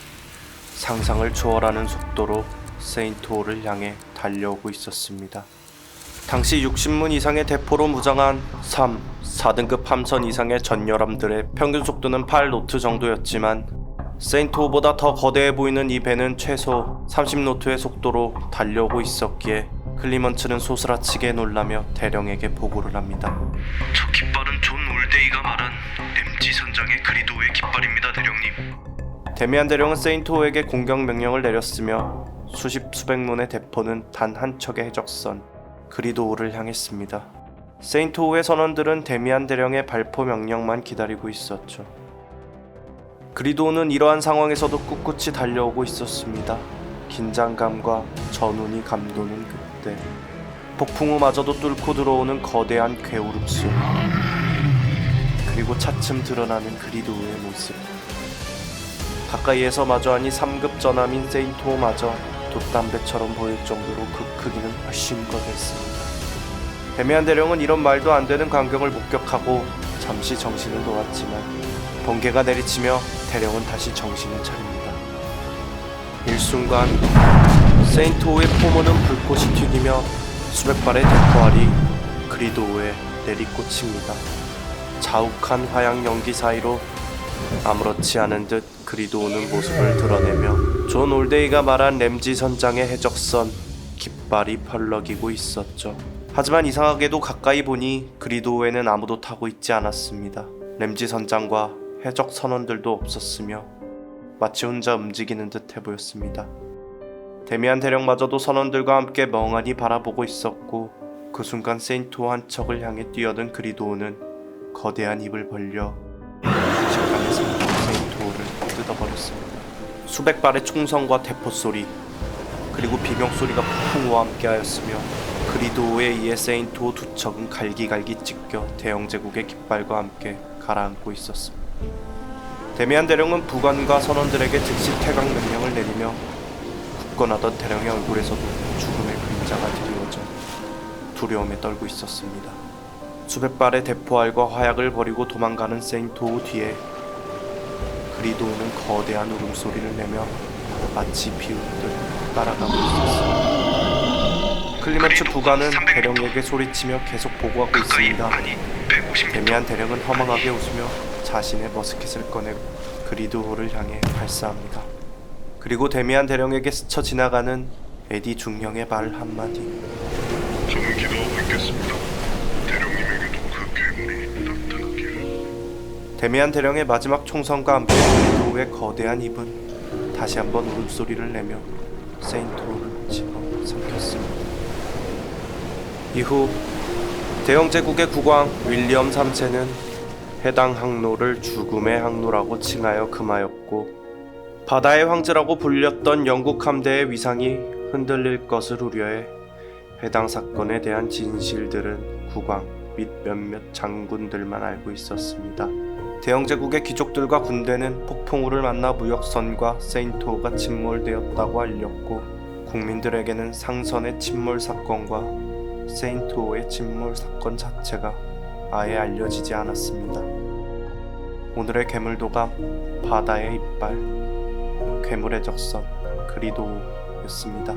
상상을 초월하는 속도로 세인트호를 향해 달려오고 있었습니다. 당시 60문 이상의 대포로 무장한 3, 4등급 함선 이상의 전열함들의 평균 속도는 8노트 정도였지만 세인트호보다 더 거대해 보이는 이 배는 최소 30노트의 속도로 달려오고 있었기에 클리먼츠는 소스라치게 놀라며 대령에게 보고를 합니다. 저 깃발은 존 올데이가 말한 MG 선장의 그리도의 깃발입니다, 대령님. 데미안 대령은 세인트호에게 공격 명령을 내렸으며 수백 문의 대포는 단 한 척의 해적선 그리도호를 향했습니다. 세인트호의 선원들은 데미안 대령의 발포 명령만 기다리고 있었죠. 그리도호는 이러한 상황에서도 꿋꿋이 달려오고 있었습니다. 긴장감과 전운이 감도는 그때 폭풍우마저도 뚫고 들어오는 거대한 괴오름소, 그리고 차츰 드러나는 그리도우의 모습. 가까이에서 마주하니 3급 전함인 세인토우마저 돛담배처럼 보일 정도로 그 크기는 훨씬 거대했습니다. 데미안 대령은 이런 말도 안 되는 광경을 목격하고 잠시 정신을 놓았지만 번개가 내리치며 대령은 다시 정신을 차립니다. 일순간 세인토우의 포문은 불꽃이 튀기며 수백 발의 대포알이 그리도우에 내리꽂힙니다. 자욱한 화양 연기 사이로 아무렇지 않은 듯 그리도우는 모습을 드러내며 존 올데이가 말한 램지 선장의 해적선 깃발이 펄럭이고 있었죠. 하지만 이상하게도 가까이 보니 그리도우에는 아무도 타고 있지 않았습니다. 램지 선장과 해적 선원들도 없었으며 마치 혼자 움직이는 듯해 보였습니다. 데미안 대령마저도 선원들과 함께 멍하니 바라보고 있었고, 그 순간 세인토우 한 척을 향해 뛰어든 그리도우는 거대한 입을 벌려 순식간에 세인토우를 뜯어버렸습니다. 수백 발의 총성과 대포 소리, 그리고 비명 소리가 폭풍우와 함께하였으며 그리도우에 의해 세인토우 두 척은 갈기갈기 찢겨 대영 제국의 깃발과 함께 가라앉고 있었습니다. 데미안 대령은 부관과 선원들에게 즉시 퇴각 명령을 내리며 굳건하던 대령의 얼굴에서도 죽음의 그림자가 드리워져 두려움에 떨고 있었습니다. 수백 발의 대포알과 화약을 버리고 도망가는 세인토우 뒤에 그리도우는 거대한 울음소리를 내며 마치 비웃듯 따라가고 있었습니다. 클리멘츠 부관은 대령에게 소리치며 계속 보고하고 있습니다. 데미안 대령은 허망하게 웃으며 자신의 머스킷을 꺼내고 그리도우를 향해 발사합니다. 그리고 데미안 대령에게 스쳐 지나가는 에디 중령의 말 한마디. 저는 기도하고 있겠습니다. 대령님에게도 그 괴물이 나타나기를. 데미안 대령의 마지막 총성과 함께 그리도우의 거대한 입은 다시 한번 울음소리를 내며 세인토우를 집어삼켰습니다. 이후 대영 제국의 국왕 윌리엄 3세는 해당 항로를 죽음의 항로라고 칭하여 금하였고, 바다의 황제라고 불렸던 영국 함대의 위상이 흔들릴 것을 우려해 해당 사건에 대한 진실들은 국왕 및 몇몇 장군들만 알고 있었습니다. 대영 제국의 귀족들과 군대는 폭풍우를 만나 무역선과 세인토우가 침몰되었다고 알렸고, 국민들에게는 상선의 침몰 사건과 세인토우의 침몰 사건 자체가 아예 알려지지 않았습니다. 오늘의 괴물도감 바다의 이빨, 괴물의 적선 그리도우였습니다.